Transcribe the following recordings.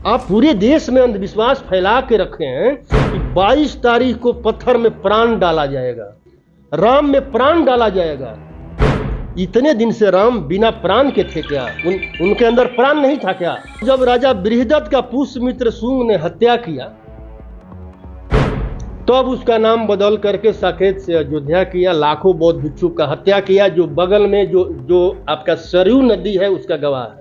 आप पूरे देश में अंधविश्वास फैला के रखे हैं कि 22 तारीख को पत्थर में प्राण डाला जाएगा, राम में प्राण डाला जाएगा। इतने दिन से राम बिना प्राण के थे क्या? उनके अंदर प्राण नहीं था क्या? जब राजा बृहदत्त का पुष्यमित्र शुंग ने हत्या किया तो अब उसका नाम बदल करके साकेत से अयोध्या किया। लाखों बौद्ध भिक्षु का हत्या किया। जो बगल में जो आपका सरयू नदी है उसका गवाह है।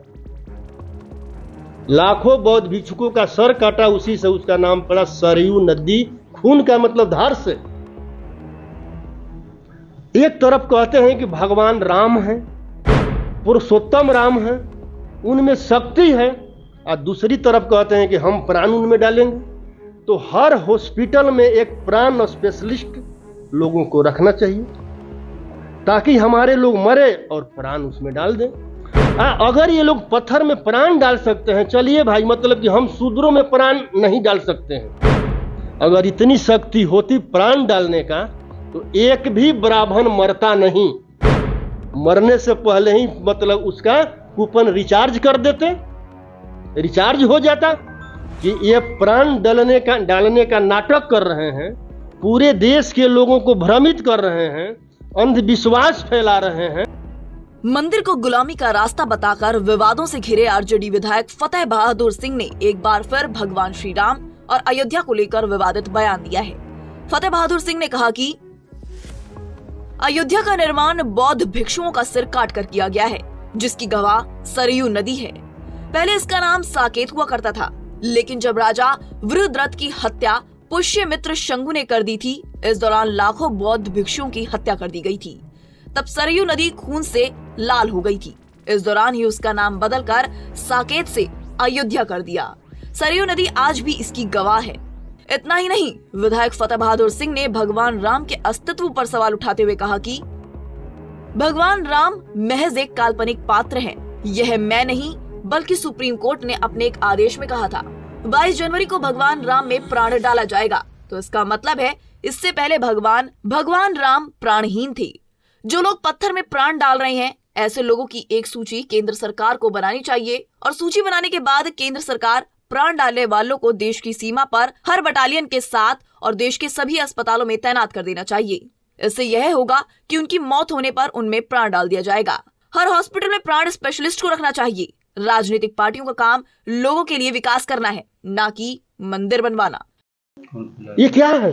लाखों बौद्ध भिक्षुकों का सर काटा, उसी से उसका नाम पड़ा सरयू नदी। खून का मतलब धार से। एक तरफ कहते हैं कि भगवान राम है, पुरुषोत्तम राम है, उनमें शक्ति है, और दूसरी तरफ कहते हैं कि हम प्राण उनमें डालेंगे। तो हर हॉस्पिटल में एक प्राण स्पेशलिस्ट लोगों को रखना चाहिए ताकि हमारे लोग मरे और प्राण उसमें डाल दें। अगर ये लोग पत्थर में प्राण डाल सकते हैं, चलिए भाई, मतलब कि हम शूद्रों में प्राण नहीं डाल सकते हैं। अगर इतनी शक्ति होती प्राण डालने का तो एक भी ब्राह्मण मरता नहीं। मरने से पहले ही मतलब उसका कूपन रिचार्ज कर देते, रिचार्ज हो जाता। कि ये प्राण डालने का नाटक कर रहे हैं, पूरे देश के लोगों को भ्रमित कर रहे हैं, अंधविश्वास फैला रहे हैं। मंदिर को गुलामी का रास्ता बताकर विवादों से घिरे आरजेडी विधायक फतेह बहादुर सिंह ने एक बार फिर भगवान श्री राम और अयोध्या को लेकर विवादित बयान दिया है। फतेह बहादुर सिंह ने कहा कि अयोध्या का निर्माण बौद्ध भिक्षुओं का सिर काट कर किया गया है, जिसकी गवाह सरयू नदी है। पहले इसका नाम साकेत हुआ करता था, लेकिन जब राजा वृहद्रथ की हत्या पुष्यमित्र शंगु ने कर दी थी, इस दौरान लाखों बौद्ध भिक्षुओं की हत्या कर दी गई थी। तब सरयू नदी खून से लाल हो गई थी। इस दौरान ही उसका नाम बदलकर साकेत से अयोध्या कर दिया। सरयू नदी आज भी इसकी गवाह है। इतना ही नहीं, विधायक फतेह बहादुर सिंह ने भगवान राम के अस्तित्व पर सवाल उठाते हुए कहा कि भगवान राम महज एक काल्पनिक पात्र हैं। यह मैं नहीं बल्कि सुप्रीम कोर्ट ने अपने एक आदेश में कहा था 22 जनवरी को भगवान राम में प्राण डाला जाएगा। तो इसका मतलब है इससे पहले भगवान राम प्राणहीन थे। जो लोग पत्थर में प्राण डाल रहे हैं, ऐसे लोगों की एक सूची केंद्र सरकार को बनानी चाहिए और सूची बनाने के बाद केंद्र सरकार प्राण डालने वालों को देश की सीमा पर हर बटालियन के साथ और देश के सभी अस्पतालों में तैनात कर देना चाहिए। इससे यह होगा कि उनकी मौत होने पर उनमें प्राण डाल दिया जाएगा। हर हॉस्पिटल में प्राण स्पेशलिस्ट को रखना चाहिए। राजनीतिक पार्टियों का काम लोगों के लिए विकास करना है, ना कि मंदिर बनवाना। ये क्या है?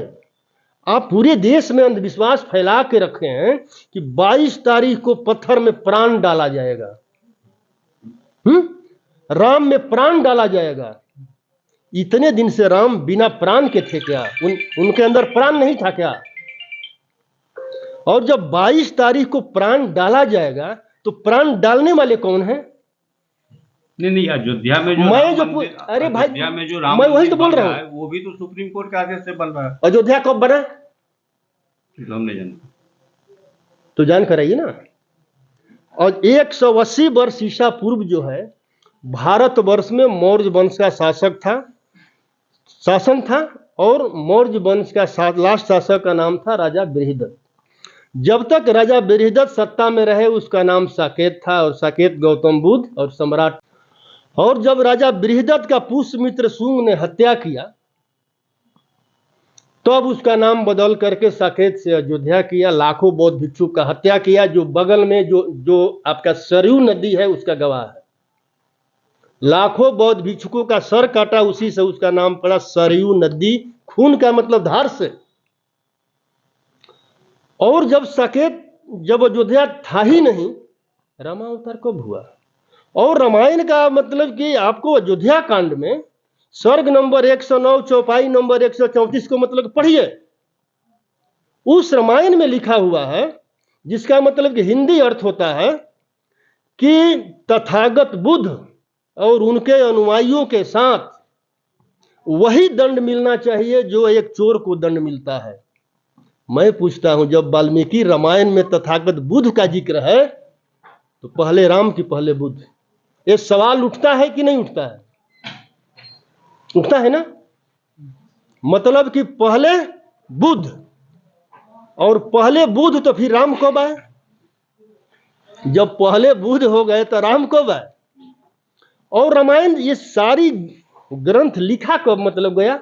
आप पूरे देश में अंधविश्वास फैला के रखे हैं कि 22 तारीख को पत्थर में प्राण डाला जाएगा, राम में प्राण डाला जाएगा। इतने दिन से राम बिना प्राण के थे क्या? उनके अंदर प्राण नहीं था क्या? और जब 22 तारीख को प्राण डाला जाएगा तो प्राण डालने वाले कौन हैं? नहीं, अयोध्या में जो अरे भाई, अयोध्या में जो राम मैं वही तो बोल रहा हूँ, वो भी तो सुप्रीम कोर्ट के आदेश से बन रहा है। अयोध्या कब बना? हम नहीं जानते, तो जान कराइए ना। और 180 वर्ष ईसा पूर्व जो है, भारतवर्ष में मौर्य वंश का शासन था और मौर्य वंश का लास्ट शासक का नाम था राजा बृहदत्त। जब तक राजा बृहदत्त सत्ता में रहे उसका नाम साकेत था, और साकेत गौतम बुद्ध और सम्राट। और जब राजा बृहदत्त का पुष्यमित्र शुंग ने हत्या किया तो अब उसका नाम बदल करके साकेत से अयोध्या किया। लाखों बौद्ध भिक्षु का हत्या किया। जो बगल में जो आपका सरयू नदी है उसका गवाह है। लाखों बौद्ध भिक्षुकों का सर काटा, उसी से उसका नाम पड़ा सरयू नदी। खून का मतलब धार से। और जब अयोध्या था ही नहीं, रामावतार कब हुआ? और रामायण का मतलब कि आपको अयोध्या कांड में सर्ग नंबर 109 चौपाई नंबर 134 को मतलब पढ़िए। उस रामायण में लिखा हुआ है, जिसका मतलब कि हिंदी अर्थ होता है कि तथागत बुद्ध और उनके अनुयायियों के साथ वही दंड मिलना चाहिए जो एक चोर को दंड मिलता है। मैं पूछता हूं, जब वाल्मीकि रामायण में तथागत बुद्ध का जिक्र है तो पहले राम की पहले बुद्ध? ये सवाल उठता है कि नहीं उठता है? उठता है ना। मतलब कि पहले बुद्ध, और पहले बुद्ध तो फिर राम कब आए? जब पहले बुद्ध हो गए तो राम कब आए? और रामायण ये सारी ग्रंथ लिखा कब मतलब गया?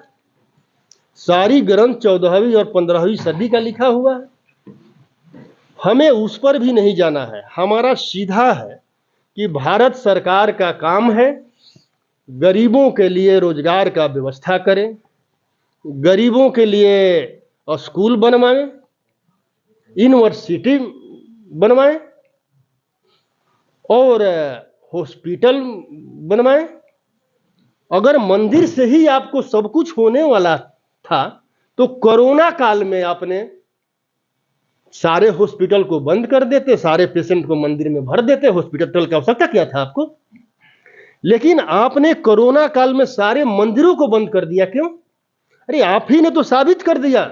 सारी ग्रंथ 14वीं और 15वीं सदी का लिखा हुआ है। हमें उस पर भी नहीं जाना है। हमारा सीधा है कि भारत सरकार का काम है गरीबों के लिए रोजगार का व्यवस्था करें, गरीबों के लिए स्कूल बनवाएं, यूनिवर्सिटी बनवाएं और हॉस्पिटल बनवाएं। अगर मंदिर से ही आपको सब कुछ होने वाला था तो कोरोना काल में आपने सारे हॉस्पिटल को बंद कर देते, सारे पेशेंट को मंदिर में भर देते। हॉस्पिटल की आवश्यकता क्या था आपको? लेकिन आपने कोरोना काल में सारे मंदिरों को बंद कर दिया। क्यों? अरे आप ही ने तो साबित कर दिया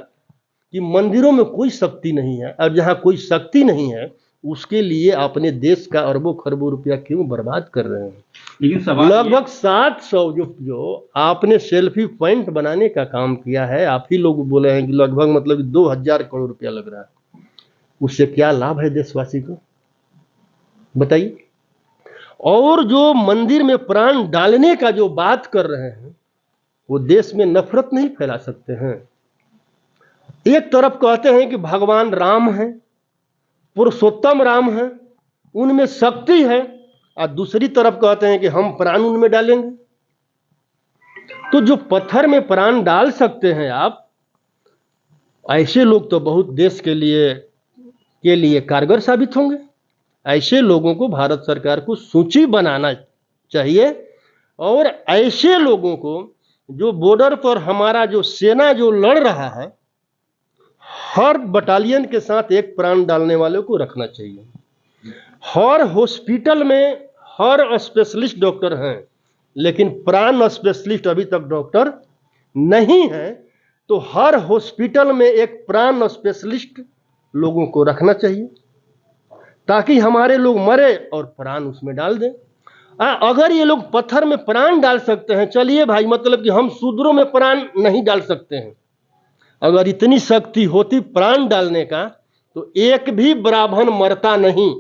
कि मंदिरों में कोई शक्ति नहीं है, और जहां कोई शक्ति नहीं है उसके लिए आपने देश का अरबों खरबों रुपया क्यों बर्बाद कर रहे हैं? लेकिन लगभग 700 जो आपने सेल्फी पॉइंट बनाने का काम किया है, आप ही लोग बोले हैं कि लगभग मतलब 2000 करोड़ रुपया लग रहा है। उससे क्या लाभ है देशवासी को, बताइए? और जो मंदिर में प्राण डालने का जो बात कर रहे हैं वो देश में नफरत नहीं फैला सकते हैं। एक तरफ कहते हैं कि भगवान राम हैं, पुरुषोत्तम राम हैं, उनमें शक्ति है, और दूसरी तरफ कहते हैं कि हम प्राण उनमें डालेंगे। तो जो पत्थर में प्राण डाल सकते हैं आप, ऐसे लोग तो बहुत देश के लिए कारगर साबित होंगे। ऐसे लोगों को भारत सरकार को सूची बनाना चाहिए, और ऐसे लोगों को जो बॉर्डर पर हमारा जो सेना जो लड़ रहा है, हर बटालियन के साथ एक प्राण डालने वाले को रखना चाहिए। हर हॉस्पिटल में हर स्पेशलिस्ट डॉक्टर हैं, लेकिन प्राण स्पेशलिस्ट अभी तक डॉक्टर नहीं है। तो हर हॉस्पिटल में एक प्राण स्पेशलिस्ट लोगों को रखना चाहिए, ताकि हमारे लोग मरे और प्राण उसमें डाल दें। अगर ये लोग पत्थर में प्राण डाल सकते हैं, चलिए भाई, मतलब कि हम शूद्रों में प्राण नहीं डाल सकते हैं। अगर इतनी शक्ति होती प्राण डालने का, तो एक भी ब्राह्मण मरता नहीं।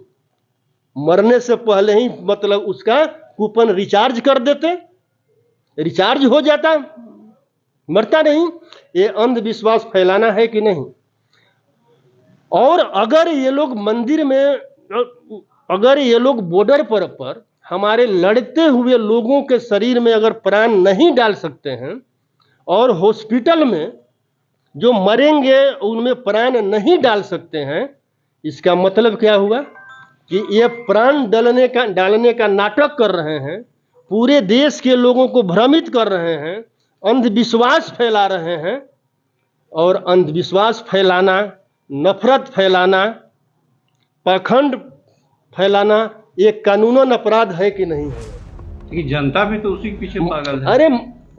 मरने से पहले ही मतलब उसका कूपन रिचार्ज कर देते, रिचार्ज हो जाता, मरता नहीं। ये अंधविश्वास फैलाना है कि नहीं? और अगर ये लोग मंदिर में, अगर ये लोग बॉर्डर पर हमारे लड़ते हुए लोगों के शरीर में अगर प्राण नहीं डाल सकते हैं, और हॉस्पिटल में जो मरेंगे उनमें प्राण नहीं डाल सकते हैं, इसका मतलब क्या हुआ कि ये प्राण डालने का नाटक कर रहे हैं, पूरे देश के लोगों को भ्रमित कर रहे हैं, अंधविश्वास फैला रहे हैं। और अंधविश्वास फैलाना, नफरत फैलाना, पाखंड फैलाना एक कानूनन अपराध है कि नहीं है? कि जनता भी तो उसी के पीछे पागल है।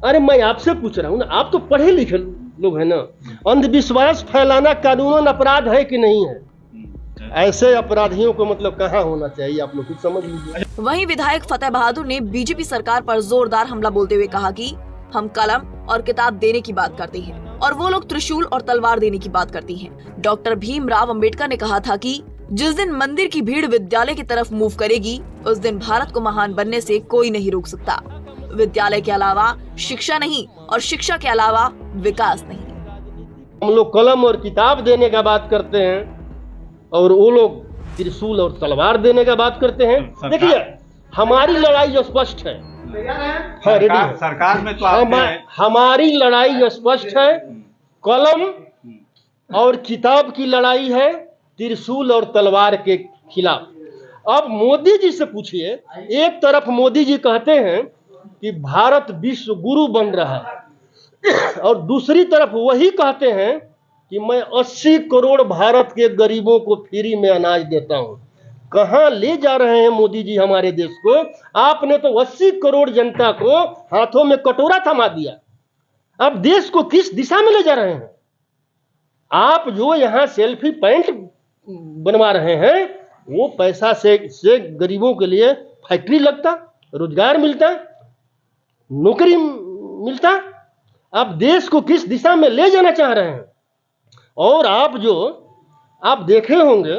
अरे मैं आपसे पूछ रहा हूं ना, आप तो पढ़े लिखे लोग हैं ना। अंधविश्वास फैलाना कानूनन अपराध है कि नहीं है? ऐसे अपराधियों को मतलब कहाँ होना चाहिए, आप लोग कुछ समझ लीजिए। वहीं विधायक फतेह बहादुर ने बीजेपी सरकार पर जोरदार हमला बोलते हुए कहा कि हम कलम और किताब देने की बात करते हैं और वो लोग त्रिशूल और तलवार देने की बात करती हैं। डॉक्टर भीमराव अंबेडकर ने कहा था कि जिस दिन मंदिर की भीड़ विद्यालय की तरफ मूव करेगी, उस दिन भारत को महान बनने से कोई नहीं रोक सकता। विद्यालय के अलावा शिक्षा नहीं और शिक्षा के अलावा विकास नहीं। हम लोग कलम और किताब देने का बात करते हैं और वो लोग त्रिशूल और तलवार देने का बात करते हैं। देखिए, हमारी लड़ाई स्पष्ट है। हाँ, रेडी है। सरकार में तो हमारी लड़ाई स्पष्ट है। कलम और किताब की लड़ाई है त्रिशूल और तलवार के खिलाफ। अब मोदी जी से पूछिए, एक तरफ मोदी जी कहते हैं कि भारत विश्व गुरु बन रहा है, और दूसरी तरफ वही कहते हैं कि मैं 80 करोड़ भारत के गरीबों को फ्री में अनाज देता हूं। कहां ले जा रहे हैं मोदी जी हमारे देश को? आपने तो 80 करोड़ जनता को हाथों में कटोरा थमा दिया। अब देश को किस दिशा में ले जा रहे हैं? आप जो यहां सेल्फी पॉइंट बनवा रहे हैं, वो पैसा से गरीबों के लिए फैक्ट्री लगता, रोजगार मिलता, नौकरी मिलता। आप देश को किस दिशा में ले जाना चाह रहे हैं? और आप देखे होंगे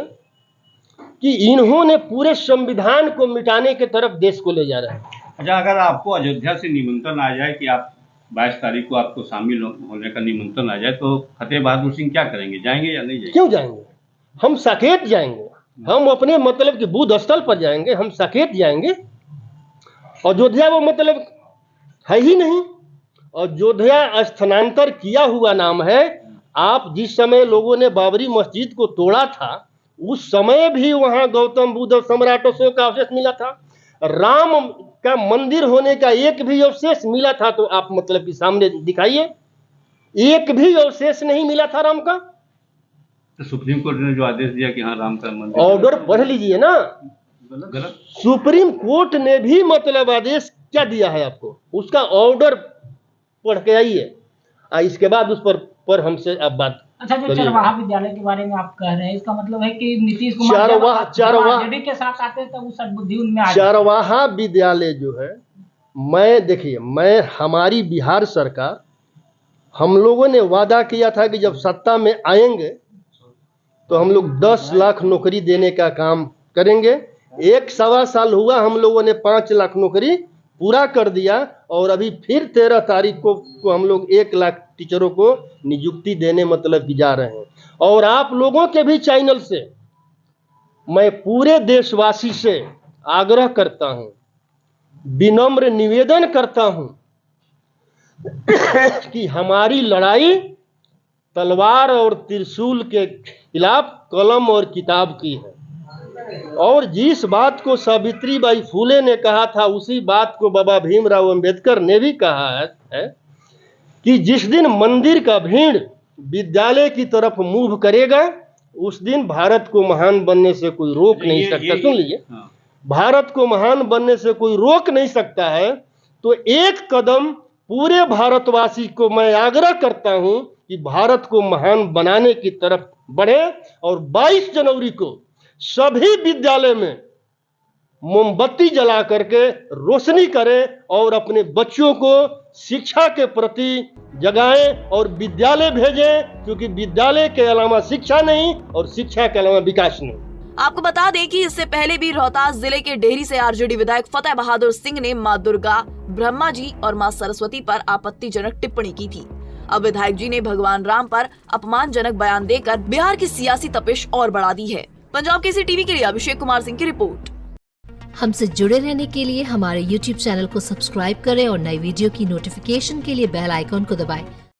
कि इन्होंने पूरे संविधान को मिटाने की तरफ देश को ले जा रहे हैं। अच्छा, अगर आपको अयोध्या से निमंत्रण आ जाए कि आप 22 तारीख को आपको शामिल होने का निमंत्रण आ जाए, तो फतेह बहादुर सिंह क्या करेंगे? जाएंगे या नहीं जाएंगे? क्यों जाएंगे? हम साकेत जाएंगे। हम अपने मतलब कि बुद्ध स्थल पर जाएंगे, हम साकेत जाएंगे। अयोध्या वो मतलब है ही नहीं। अयोध्या स्थानांतर किया हुआ नाम है। आप जिस समय लोगों ने बाबरी मस्जिद को तोड़ा था, उस समय भी वहां गौतम बुद्ध सम्राट अशोक का अवशेष मिला था। राम का मंदिर होने का एक भी अवशेष मिला था तो आप मतलब कि सामने दिखाइए। एक भी अवशेष नहीं मिला था राम का। तो सुप्रीम कोर्ट ने जो आदेश दिया कि हाँ राम का मंदिर, ऑर्डर पढ़ लीजिए ना। गलत। सुप्रीम कोर्ट ने भी मतलब आदेश क्या दिया है आपको, उसका ऑर्डर पढ़ के आइए। इसके बाद उस पर हमसे आप बात। अच्छा, जो चरवाहा विद्यालय के बारे में आप कह रहे हैं, इसका मतलब है कि नीतीश कुमार आरजेडी के साथ आते हैं तब वो सद्बुद्धि उनमें आ जाती है। चरवाहा विद्यालय जो है, मैं हमारी बिहार सरकार, हम लोगों ने वादा किया था कि जब सत्ता में आएंगे तो हम लोग 10 लाख नौकरी देने का काम करेंगे। 1-1.25 साल हुआ, हम लोगों ने 5 लाख नौकरी पूरा कर दिया और अभी फिर 13 तारीख को हम लोग 1 लाख टीचरों को नियुक्ति देने मतलब की जा रहे हैं। और आप लोगों के भी चैनल से मैं पूरे देशवासी से आग्रह करता हूं, विनम्र निवेदन करता हूं कि हमारी लड़ाई तलवार और त्रिशूल के खिलाफ कलम और किताब की है। और जिस बात को सावित्रीबाई फुले ने कहा था, उसी बात को बाबा भीमराव अंबेडकर ने भी कहा है कि जिस दिन मंदिर का भीड़ विद्यालय की तरफ मूव करेगा, उस दिन भारत को महान बनने से कोई रोक नहीं सकता। सुन लीजिए, भारत को महान बनने से कोई रोक नहीं सकता है। तो एक कदम पूरे भारतवासी को मैं आग्रह करता हूं कि भारत को महान बनाने की तरफ बढ़े और 22 जनवरी को सभी विद्यालय में मोमबत्ती जला करके रोशनी करें और अपने बच्चों को शिक्षा के प्रति जगाएं और विद्यालय भेजें, क्योंकि विद्यालय के अलावा शिक्षा नहीं और शिक्षा के अलावा विकास नहीं। आपको बता दें कि इससे पहले भी रोहतास जिले के डेहरी से आरजेडी विधायक फतेह बहादुर सिंह ने मां दुर्गा, ब्रह्मा जी और मां सरस्वती पर आपत्तिजनक टिप्पणी की थी। अब विधायक जी ने भगवान राम पर अपमानजनक बयान देकर बिहार की सियासी तपिश और बढ़ा दी है। पंजाब केसरी टीवी के लिए अभिषेक कुमार सिंह की रिपोर्ट। हमसे जुड़े रहने के लिए हमारे YouTube चैनल को सब्सक्राइब करें और नई वीडियो की नोटिफिकेशन के लिए बेल आइकॉन को दबाएं।